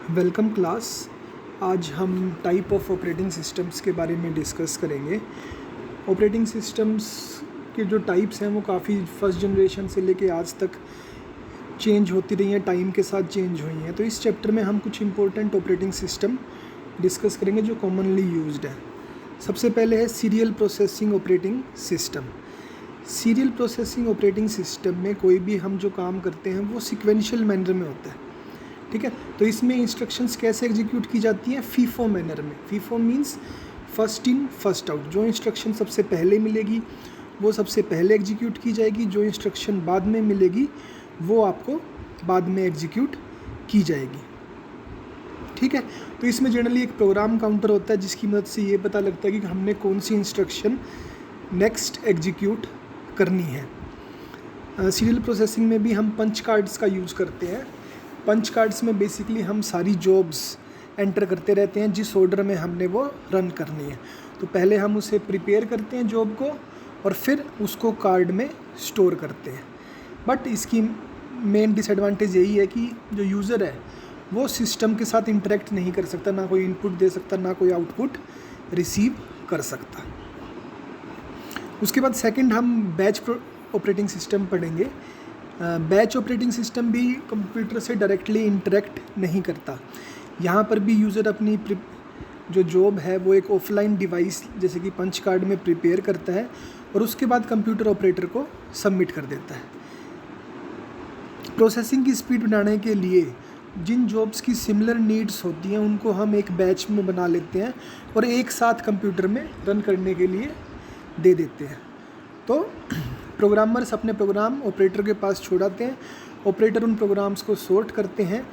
Welcome class. आज हम type of operating systems के बारे में डिस्कस करेंगे। ऑपरेटिंग सिस्टम्स के जो टाइप्स हैं वो काफ़ी फर्स्ट जनरेशन से लेके आज तक चेंज होती रही हैं, टाइम के साथ चेंज हुई हैं। तो इस चैप्टर में हम कुछ इंपॉर्टेंट ऑपरेटिंग सिस्टम डिस्कस करेंगे जो कॉमनली यूज्ड है। सबसे पहले है serial processing operating system. Serial processing operating system में कोई भी हम जो काम करते हैं वो सिक्वेंशियल मैनर में होता है, ठीक है। तो इसमें इंस्ट्रक्शंस कैसे एग्जीक्यूट की जाती हैं? फीफो मैनर में। FIFO means first in first out. जो इंस्ट्रक्शन सबसे पहले मिलेगी वो सबसे पहले एग्जीक्यूट की जाएगी, जो इंस्ट्रक्शन बाद में मिलेगी वो आपको बाद में एग्जीक्यूट की जाएगी, ठीक है। तो इसमें जनरली एक प्रोग्राम काउंटर होता है जिसकी मदद से ये पता लगता है कि हमने कौन सी इंस्ट्रक्शन नेक्स्ट एग्जीक्यूट करनी है। सीरियल प्रोसेसिंग में भी हम पंच कार्ड्स का यूज़ करते हैं। पंच कार्ड्स में बेसिकली हम सारी जॉब्स एंटर करते रहते हैं जिस ऑर्डर में हमने वो रन करनी है। तो पहले हम उसे प्रिपेयर करते हैं जॉब को और फिर उसको कार्ड में स्टोर करते हैं। बट इसकी मेन डिसएडवांटेज यही है कि जो यूज़र है वो सिस्टम के साथ इंटरेक्ट नहीं कर सकता, ना कोई इनपुट दे सकता, ना कोई आउटपुट रिसीव कर सकता। उसके बाद सेकंड हम बैच ऑपरेटिंग सिस्टम पढ़ेंगे। बैच ऑपरेटिंग सिस्टम भी कंप्यूटर से डायरेक्टली इंटरेक्ट नहीं करता। यहाँ पर भी यूज़र अपनी जो जॉब है वो एक ऑफलाइन डिवाइस जैसे कि पंच कार्ड में प्रिपेयर करता है और उसके बाद कंप्यूटर ऑपरेटर को सबमिट कर देता है। प्रोसेसिंग की स्पीड बढ़ाने के लिए जिन जॉब्स की सिमिलर नीड्स होती हैं उनको हम एक बैच में बना लेते हैं और एक साथ कंप्यूटर में रन करने के लिए दे देते हैं। तो प्रोग्रामर्स अपने प्रोग्राम ऑपरेटर के पास छोड़ाते हैं, ऑपरेटर उन प्रोग्राम्स को सॉर्ट करते हैं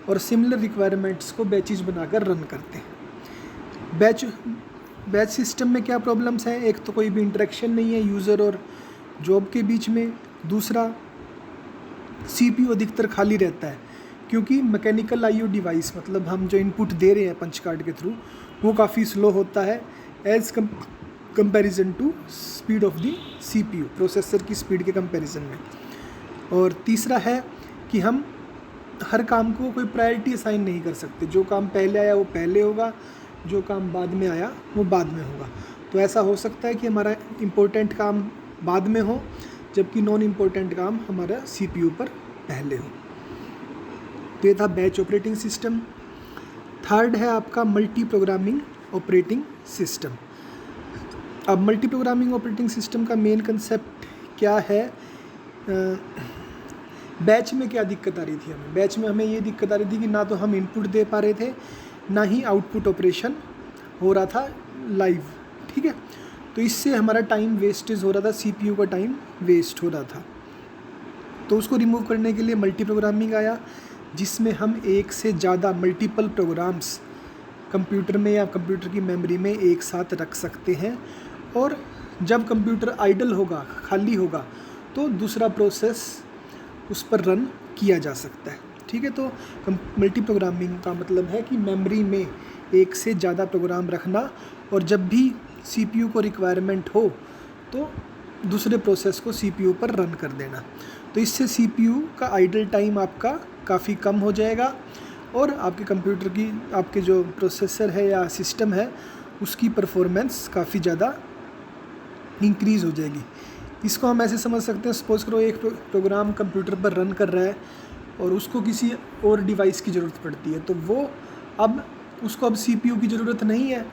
और सिमिलर रिक्वायरमेंट्स को बैचेस बनाकर रन करते हैं। बैच सिस्टम में क्या प्रॉब्लम्स हैं? एक तो कोई भी इंटरेक्शन नहीं है यूज़र और जॉब के बीच में। दूसरा, CPU अधिकतर खाली रहता है क्योंकि मैकेनिकल IO डिवाइस मतलब हम जो इनपुट दे रहे हैं पंच कार्ड के थ्रू वो काफ़ी स्लो होता है as comparison to speed of the CPU, processor की स्पीड के कंपैरिजन में। और तीसरा है कि हम हर काम को कोई प्रायोरिटी असाइन नहीं कर सकते। जो काम पहले आया वो पहले होगा, जो काम बाद में आया वो बाद में होगा। तो ऐसा हो सकता है कि हमारा इम्पोर्टेंट काम बाद में हो जबकि नॉन इम्पोर्टेंट काम हमारा CPU पर पहले हो। तो ये था बैच ऑपरेटिंग सिस्टम। थर्ड है आपका मल्टी प्रोग्रामिंग ऑपरेटिंग सिस्टम। अब मल्टी प्रोग्रामिंग ऑपरेटिंग सिस्टम का मेन कंसेप्ट क्या है? बैच में क्या दिक्कत आ रही थी हमें? बैच में हमें ये दिक्कत आ रही थी कि ना तो हम इनपुट दे पा रहे थे ना ही आउटपुट ऑपरेशन हो रहा था लाइव, ठीक है। तो इससे हमारा टाइम वेस्टेज हो रहा था, CPU का टाइम वेस्ट हो रहा था। तो उसको रिमूव करने के लिए मल्टी प्रोग्रामिंग आया जिसमें हम एक से ज़्यादा मल्टीपल प्रोग्राम्स कंप्यूटर में या कंप्यूटर की मेमोरी में एक साथ रख सकते हैं और जब कंप्यूटर आइडल होगा, खाली होगा, तो दूसरा प्रोसेस उस पर रन किया जा सकता है, ठीक है। तो मल्टी प्रोग्रामिंग का मतलब है कि मेमोरी में एक से ज़्यादा प्रोग्राम रखना और जब भी CPU को रिक्वायरमेंट हो तो दूसरे प्रोसेस को CPU पर रन कर देना। तो इससे CPU का आइडल टाइम आपका काफ़ी कम हो जाएगा और आपके कंप्यूटर की, आपके जो प्रोसेसर है या सिस्टम है उसकी परफॉर्मेंस काफ़ी ज़्यादा इंक्रीज़ हो जाएगी। इसको हम ऐसे समझ सकते हैं, सपोज़ करो एक प्रोग्राम कंप्यूटर पर रन कर रहा है और उसको किसी और डिवाइस की ज़रूरत पड़ती है तो वो अब CPU की ज़रूरत नहीं है।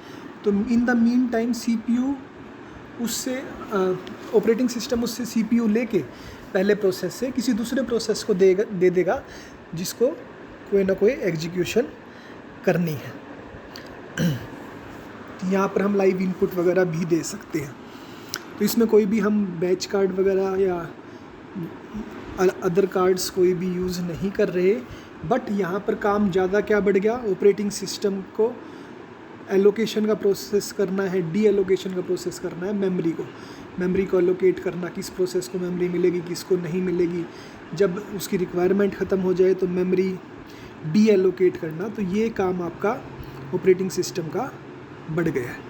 तो in the mean time CPU उससे ऑपरेटिंग सिस्टम उससे CPU लेके पहले प्रोसेस से किसी दूसरे प्रोसेस को दे देगा जिसको कोई ना कोई एग्जीक्यूशन करनी है। यहाँ पर हम लाइव इनपुट वगैरह भी दे सकते हैं। तो इसमें कोई भी हम बैच कार्ड वगैरह या अदर कार्ड्स कोई भी यूज़ नहीं कर रहे। बट यहाँ पर काम ज़्यादा क्या बढ़ गया? ऑपरेटिंग सिस्टम को एलोकेशन का प्रोसेस करना है, डी एलोकेशन का प्रोसेस करना है, मेमोरी को एलोकेट करना, किस प्रोसेस को मेमोरी मिलेगी, किसको नहीं मिलेगी। जब उसकी रिक्वायरमेंट ख़त्म हो जाए तो मेमोरी डी एलोकेट करना। तो ये काम आपका ऑपरेटिंग सिस्टम का बढ़ गया है।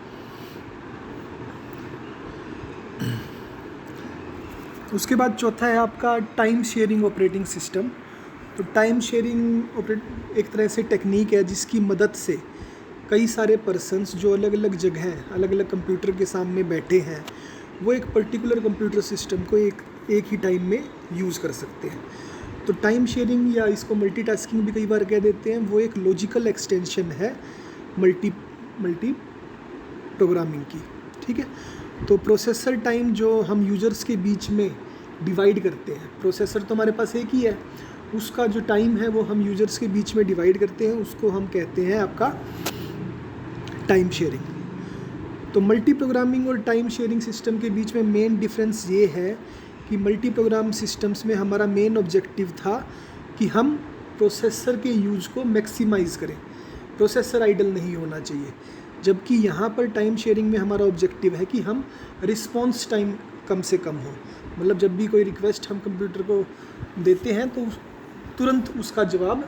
उसके बाद चौथा है आपका टाइम शेयरिंग ऑपरेटिंग सिस्टम। तो टाइम शेयरिंग एक तरह से टेक्निक है जिसकी मदद से कई सारे पर्सन्स जो अलग अलग जगह अलग अलग कंप्यूटर के सामने बैठे हैं वो एक पर्टिकुलर कंप्यूटर सिस्टम को एक ही टाइम में यूज़ कर सकते हैं। तो टाइम शेयरिंग या इसको मल्टीटास्किंग भी कई बार कह देते हैं, वो एक लॉजिकल एक्सटेंशन है मल्टी प्रोग्रामिंग की। ठीक है, तो प्रोसेसर टाइम जो हम यूज़र्स के बीच में डिवाइड करते हैं, प्रोसेसर तो हमारे पास एक ही है, उसका जो टाइम है वो हम यूज़र्स के बीच में डिवाइड करते हैं, उसको हम कहते हैं आपका टाइम शेयरिंग। तो मल्टी प्रोग्रामिंग और टाइम शेयरिंग सिस्टम के बीच में मेन डिफरेंस ये है कि मल्टी प्रोग्राम सिस्टम्स में हमारा मेन ऑब्जेक्टिव था कि हम प्रोसेसर के यूज को मैक्सिमाइज़ करें, प्रोसेसर आइडल नहीं होना चाहिए। जबकि यहाँ पर टाइम शेयरिंग में हमारा ऑब्जेक्टिव है कि हम रिस्पॉन्स टाइम कम से कम हो, मतलब जब भी कोई रिक्वेस्ट हम कंप्यूटर को देते हैं तो तुरंत उसका जवाब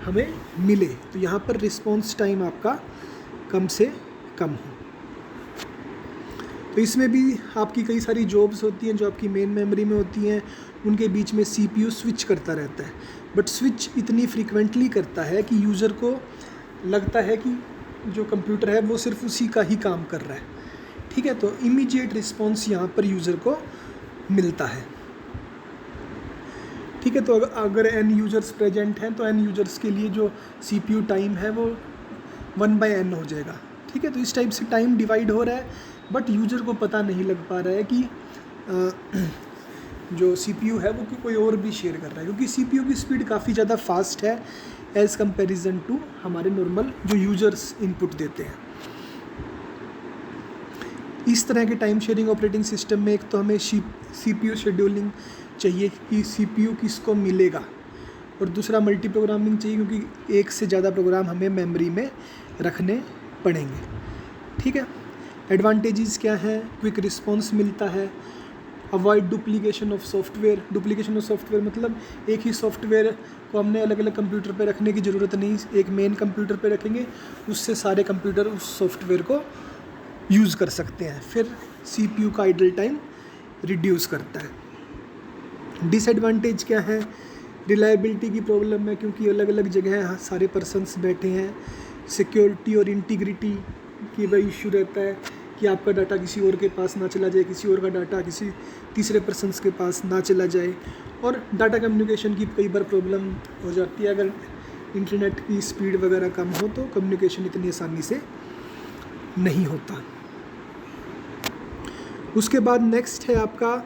हमें मिले। तो यहाँ पर रिस्पॉन्स टाइम आपका कम से कम हो। तो इसमें भी आपकी कई सारी जॉब्स होती हैं जो आपकी मेन मेमोरी में होती हैं, उनके बीच में CPU स्विच करता रहता है, बट स्विच इतनी फ्रीक्वेंटली करता है कि यूज़र को लगता है कि जो कंप्यूटर है वो सिर्फ उसी का ही काम कर रहा है। ठीक है, तो इमीडिएट रिस्पॉन्स यहाँ पर यूज़र को मिलता है। ठीक है, तो अगर n यूज़र्स प्रेजेंट हैं तो n यूज़र्स के लिए जो CPU टाइम है वो 1/n हो जाएगा। ठीक है, तो इस टाइप से टाइम डिवाइड हो रहा है, बट यूज़र को पता नहीं लग पा रहा है कि जो CPU है वो कोई और भी शेयर कर रहा है, क्योंकि CPU की स्पीड काफ़ी ज़्यादा फास्ट है एज़ कंपैरिजन टू हमारे नॉर्मल जो यूज़र्स इनपुट देते हैं। इस तरह के टाइम शेयरिंग ऑपरेटिंग सिस्टम में एक तो हमें CPU शेड्यूलिंग चाहिए कि CPU किसको मिलेगा, और दूसरा मल्टी प्रोग्रामिंग चाहिए क्योंकि एक से ज़्यादा प्रोग्राम हमें मेमोरी में रखने पड़ेंगे। ठीक है, एडवांटेजेस क्या हैं? क्विक रिस्पॉन्स मिलता है, avoid duplication of software. Duplication of software मतलब एक ही सॉफ्टवेयर को हमने अलग अलग कंप्यूटर पे रखने की ज़रूरत नहीं, एक मेन कंप्यूटर पे रखेंगे, उससे सारे कंप्यूटर उस सॉफ्टवेयर को यूज़ कर सकते हैं। फिर CPU का आइडल टाइम रिड्यूस करता है। डिसएडवांटेज क्या है? रिलायबिलिटी की प्रॉब्लम है, क्योंकि अलग अलग जगह सारे पर्सन्स बैठे हैं। सिक्योरिटी और इंटीग्रिटी की वही इशू रहता है कि आपका डाटा किसी और के पास ना चला जाए, किसी और का डाटा किसी तीसरे पर्सन्स के पास ना चला जाए, और डाटा कम्युनिकेशन की कई बार प्रॉब्लम हो जाती है। अगर इंटरनेट की स्पीड वगैरह कम हो तो कम्युनिकेशन इतनी आसानी से नहीं होता। उसके बाद नेक्स्ट है आपका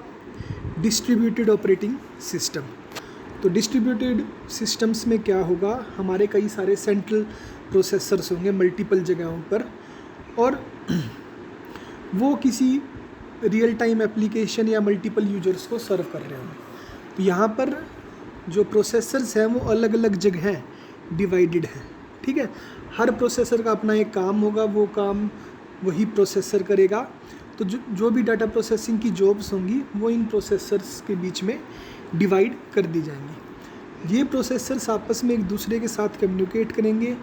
डिस्ट्रीब्यूटेड ऑपरेटिंग सिस्टम। तो डिस्ट्रीब्यूटेड सिस्टम्स में क्या होगा, हमारे कई सारे सेंट्रल प्रोसेसर्स होंगे मल्टीपल जगहों पर, और वो किसी रियल टाइम एप्लीकेशन या मल्टीपल यूजर्स को सर्व कर रहे होंगे। तो यहाँ पर जो प्रोसेसर्स हैं वो अलग अलग जगह डिवाइडेड हैं। ठीक है, हर प्रोसेसर का अपना एक काम होगा, वो काम वही प्रोसेसर करेगा। तो जो भी डाटा प्रोसेसिंग की जॉब्स होंगी वो इन प्रोसेसर्स के बीच में डिवाइड कर दी जाएंगी। ये प्रोसेसर्स आपस में एक दूसरे के साथ कम्युनिकेट करेंगे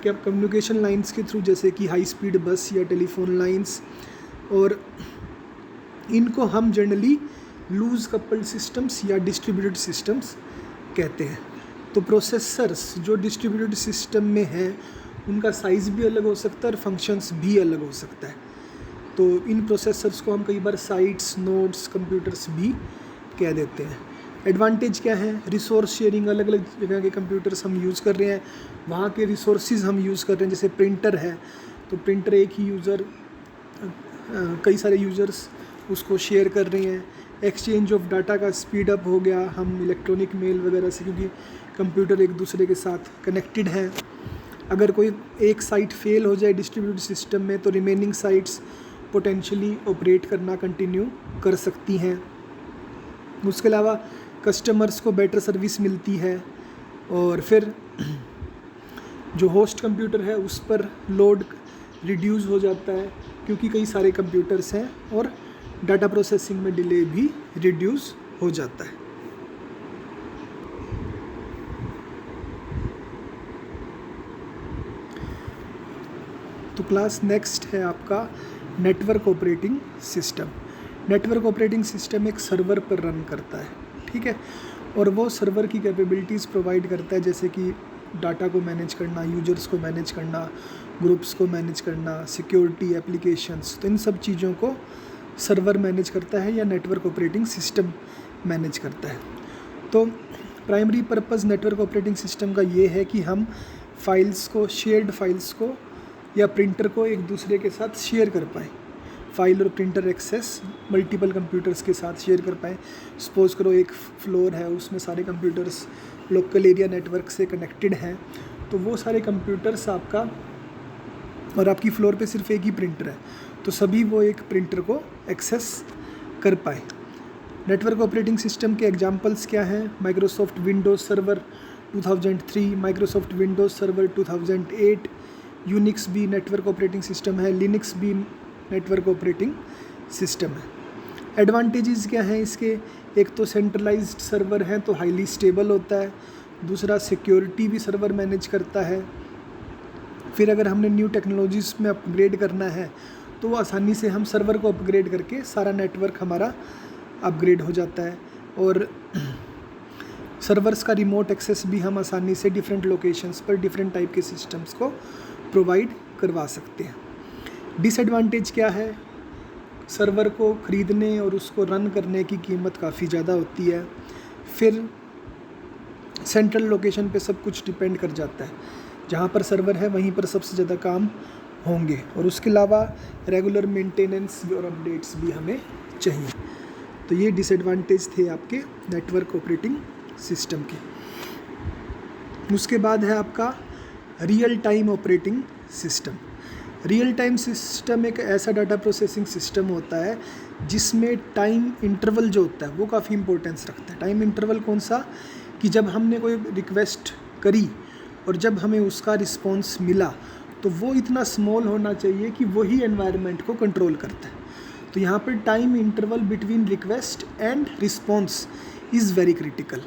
क्या कम्युनिकेशन लाइंस के थ्रू, जैसे कि हाई स्पीड बस या टेलीफोन लाइंस, और इनको हम जनरली लूज कपल्ड सिस्टम्स या डिस्ट्रीब्यूटेड सिस्टम्स कहते हैं। तो प्रोसेसर्स जो डिस्ट्रीब्यूटेड सिस्टम में हैं उनका साइज़ भी अलग हो सकता है और फंक्शंस भी अलग हो सकता है। तो इन प्रोसेसर्स को हम कई बार साइट्स, नोड्स, कंप्यूटर्स भी कह देते हैं। एडवांटेज क्या है? रिसोर्स शेयरिंग, अलग अलग जगह के कंप्यूटर्स हम यूज़ कर रहे हैं, वहाँ के रिसोर्सेज हम यूज़ कर रहे हैं। जैसे प्रिंटर है तो प्रिंटर एक ही यूज़र, कई सारे यूज़र्स उसको शेयर कर रहे हैं। एक्सचेंज ऑफ डाटा का स्पीड अप हो गया हम इलेक्ट्रॉनिक मेल वगैरह से, क्योंकि कंप्यूटर एक दूसरे के साथ कनेक्टेड हैं। अगर कोई एक साइट फेल हो जाए डिस्ट्रीब्यूटेड सिस्टम में तो रिमेनिंग साइट्स पोटेंशियली ऑपरेट करना कंटिन्यू कर सकती हैं। उसके अलावा कस्टमर्स को बेटर सर्विस मिलती है, और फिर जो होस्ट कंप्यूटर है उस पर लोड रिड्यूस हो जाता है क्योंकि कई सारे कंप्यूटर्स हैं, और डाटा प्रोसेसिंग में डिले भी रिड्यूस हो जाता है। तो क्लास नेक्स्ट है आपका network operating system. Network operating system एक सर्वर पर रन करता है। ठीक है, और वो सर्वर की कैपेबिलिटीज़ प्रोवाइड करता है, जैसे कि डाटा को मैनेज करना, यूजर्स को मैनेज करना, ग्रुप्स को मैनेज करना, सिक्योरिटी, एप्लीकेशंस। तो इन सब चीज़ों को सर्वर मैनेज करता है या नेटवर्क ऑपरेटिंग सिस्टम मैनेज करता है। तो primary purpose network operating system का ये है कि हम फाइल्स को, शेयर्ड फाइल्स को या प्रिंटर को एक दूसरे के साथ शेयर कर पाएँ। फाइल और प्रिंटर एक्सेस मल्टीपल कंप्यूटर्स के साथ शेयर कर पाएँ। सपोज़ करो एक फ्लोर है, उसमें सारे कंप्यूटर्स लोकल एरिया नेटवर्क से कनेक्टेड हैं, तो वो सारे कंप्यूटर्स आपका, और आपकी फ्लोर पे सिर्फ एक ही प्रिंटर है, तो सभी वो एक प्रिंटर को एक्सेस कर पाए। नेटवर्क ऑपरेटिंग सिस्टम के एग्जांपल्स क्या हैं? Microsoft Windows server 2003, Microsoft Windows server 2008, Unix भी नेटवर्क ऑपरेटिंग सिस्टम है, लिनक्स भी नेटवर्क ऑपरेटिंग सिस्टम है। एडवांटेजेस क्या हैं इसके? एक तो सेंट्रलाइज्ड सर्वर है तो हाईली स्टेबल होता है, दूसरा सिक्योरिटी भी सर्वर मैनेज करता है। फिर अगर हमने न्यू टेक्नोलॉजीज़ में अपग्रेड करना है तो वो आसानी से हम सर्वर को अपग्रेड करके सारा नेटवर्क हमारा अपग्रेड हो जाता है। और सर्वर्स का रिमोट एक्सेस भी हम आसानी से डिफरेंट लोकेशंस पर डिफरेंट टाइप के सिस्टम्स को प्रोवाइड करवा सकते हैं। डिसएडवांटेज क्या है? सर्वर को ख़रीदने और उसको रन करने की कीमत काफ़ी ज़्यादा होती है। फिर सेंट्रल लोकेशन पे सब कुछ डिपेंड कर जाता है, जहाँ पर सर्वर है वहीं पर सबसे ज़्यादा काम होंगे, और उसके अलावा रेगुलर मेंटेनेंस और अपडेट्स भी हमें चाहिए। तो ये डिसएडवांटेज थे आपके नेटवर्क ऑपरेटिंग सिस्टम के। उसके बाद है आपका real time operating system. Real time system एक ऐसा डाटा प्रोसेसिंग सिस्टम होता है जिसमें टाइम इंटरवल जो होता है वो काफ़ी इंपॉर्टेंस रखता है। टाइम इंटरवल कौन सा? कि जब हमने कोई रिक्वेस्ट करी और जब हमें उसका रिस्पॉन्स मिला तो वो इतना स्मॉल होना चाहिए कि वही एनवायरनमेंट को कंट्रोल करता है। तो यहाँ पर time interval between request and response is very critical.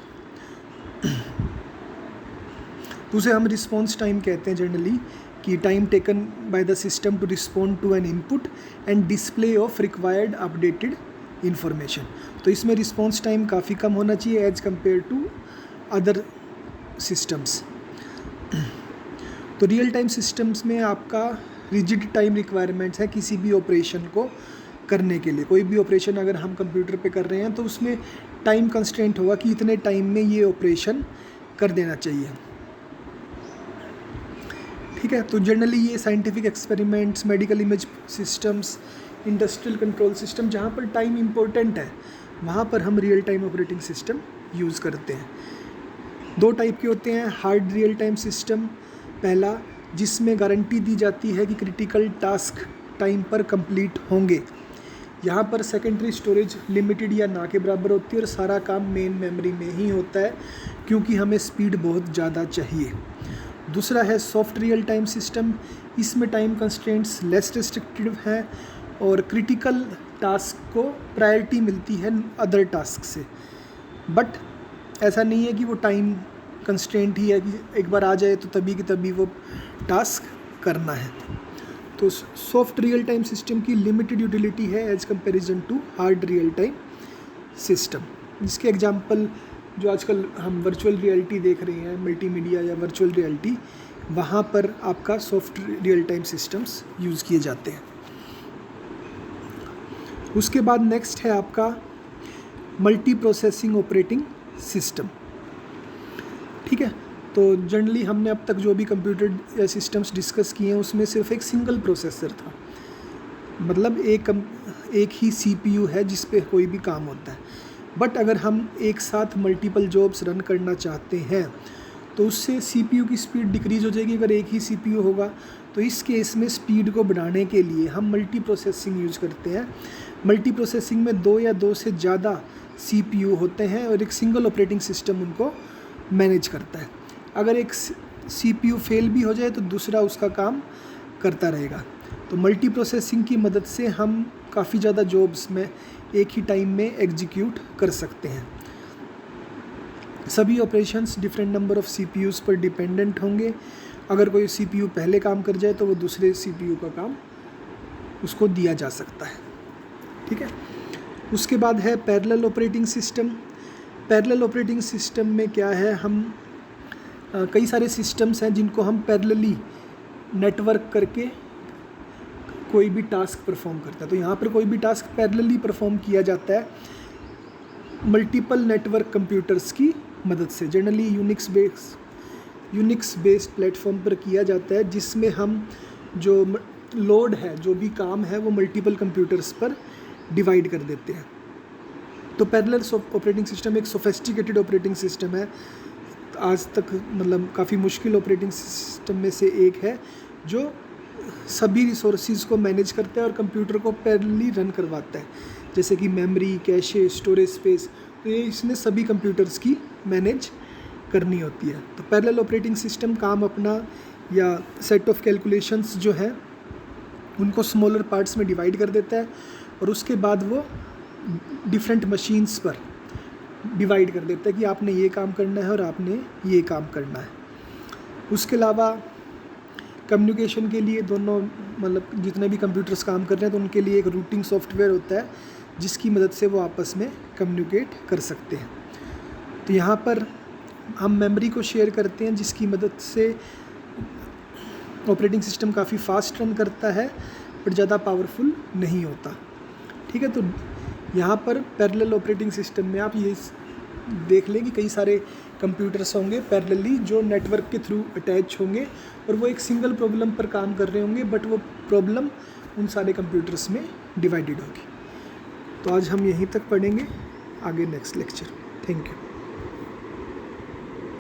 तो उसे हम रिस्पॉन्स टाइम कहते हैं जनरली, कि time taken by the system to respond to an input and display of required updated information. तो इसमें रिस्पॉन्स टाइम काफ़ी कम होना चाहिए as compare to other systems. तो रियल टाइम सिस्टम्स में आपका रिजिड टाइम रिक्वायरमेंट्स है किसी भी ऑपरेशन को करने के लिए। कोई भी ऑपरेशन अगर हम कंप्यूटर पे कर रहे हैं तो उसमें टाइम कंस्ट्रेंट होगा कि इतने टाइम में ये ऑपरेशन कर देना चाहिए। ठीक है, तो जनरली ये scientific experiments, medical image systems, industrial control system, जहाँ पर टाइम इम्पोर्टेंट है वहाँ पर हम real time operating system use करते हैं। दो टाइप के होते हैं। हार्ड रियल टाइम सिस्टम पहला, जिसमें गारंटी दी जाती है कि क्रिटिकल टास्क टाइम पर कंप्लीट होंगे। यहाँ पर सेकेंडरी स्टोरेज लिमिटेड या ना के बराबर होती है और सारा काम मेन मेमोरी में ही होता है क्योंकि हमें स्पीड बहुत ज़्यादा चाहिए। दूसरा है सॉफ्ट रियल टाइम सिस्टम। इसमें टाइम कंस्ट्रेंट्स लेस रिस्ट्रिक्टिव हैं और क्रिटिकल टास्क को प्रायोरिटी मिलती है अदर टास्क से। बट ऐसा नहीं है कि वो टाइम कंस्ट्रेंट ही है कि एक बार आ जाए तो तभी की तभी वो टास्क करना है। तो सॉफ्ट रियल टाइम सिस्टम की लिमिटेड यूटिलिटी है as comparison to hard real time system. जिसके एग्जांपल जो आजकल हम वर्चुअल रियलिटी देख रहे हैं, मल्टीमीडिया या वर्चुअल रियलिटी, वहाँ पर आपका soft real time systems use किए जाते हैं। उसके बाद नेक्स्ट है आपका मल्टी प्रोसेसिंग ऑपरेटिंग सिस्टम। ठीक है, तो जनरली हमने अब तक जो भी कंप्यूटर या सिस्टम्स डिस्कस किए हैं उसमें सिर्फ एक सिंगल प्रोसेसर था, मतलब एक ही CPU है जिस पे कोई भी काम होता है। बट अगर हम एक साथ मल्टीपल जॉब्स रन करना चाहते हैं तो उससे CPU की स्पीड डिक्रीज़ हो जाएगी अगर एक ही CPU होगा। तो इस केस में स्पीड को बढ़ाने के लिए हम मल्टी प्रोसेसिंग यूज़ करते हैं। मल्टी प्रोसेसिंग में 2 या 2 से ज़्यादा CPU होते हैं और एक सिंगल ऑपरेटिंग सिस्टम उनको मैनेज करता है। अगर एक CPU फेल भी हो जाए तो दूसरा उसका काम करता रहेगा। तो मल्टी प्रोसेसिंग की मदद से हम काफ़ी ज़्यादा जॉब्स में एक ही टाइम में एग्जीक्यूट कर सकते हैं। सभी operations different number of CPUs पर डिपेंडेंट होंगे। अगर कोई CPU पहले काम कर जाए तो वो दूसरे CPU का काम उसको दिया जा सकता है। ठीक है, उसके बाद है parallel operating system. Parallel operating system में क्या है, हम कई सारे सिस्टम्स हैं जिनको हम पैरेलली नेटवर्क करके कोई भी टास्क परफॉर्म करता है। तो यहाँ पर कोई भी टास्क पैरेलली परफॉर्म किया जाता है मल्टीपल नेटवर्क कंप्यूटर्स की मदद से। जनरली यूनिक्स बेस्ड प्लेटफॉर्म पर किया जाता है, जिसमें हम जो लोड है, जो भी काम है, वो मल्टीपल कंप्यूटर्स पर डिवाइड कर देते हैं। तो पैरेलल ऑपरेटिंग सिस्टम एक सोफिस्टिकेटेड ऑपरेटिंग सिस्टम है, आज तक मतलब काफ़ी मुश्किल ऑपरेटिंग सिस्टम में से एक है, जो सभी रिसोर्सेज को मैनेज करता है और कंप्यूटर को पैरेलली रन करवाता है, जैसे कि मेमोरी, कैशे, स्टोरेज स्पेस। तो ये इसने सभी कंप्यूटर्स की मैनेज करनी होती है। तो पैरेलल ऑपरेटिंग सिस्टम काम अपना या सेट ऑफ कैलकुलेशंस जो है उनको स्मॉलर पार्ट्स में डिवाइड कर देता है और उसके बाद वो डिफरेंट मशीन्स पर डिवाइड कर देता है कि आपने ये काम करना है और आपने ये काम करना है। उसके अलावा कम्युनिकेशन के लिए दोनों मतलब जितने भी कंप्यूटर्स काम कर रहे हैं तो उनके लिए एक रूटिंग सॉफ्टवेयर होता है, जिसकी मदद से वो आपस में कम्युनिकेट कर सकते हैं। तो यहाँ पर हम मेमोरी को शेयर करते हैं, जिसकी मदद से ऑपरेटिंग सिस्टम काफ़ी फास्ट रन करता है पर ज़्यादा पावरफुल नहीं होता। ठीक है, तो यहाँ पर पैरेलल ऑपरेटिंग सिस्टम में आप ये देख लें कि कई सारे कंप्यूटर्स होंगे पैरेलली जो नेटवर्क के थ्रू अटैच होंगे और वो एक सिंगल प्रॉब्लम पर काम कर रहे होंगे, बट वो प्रॉब्लम उन सारे कंप्यूटर्स में डिवाइडेड होगी। तो आज हम यहीं तक पढ़ेंगे, आगे नेक्स्ट लेक्चर। Thank you.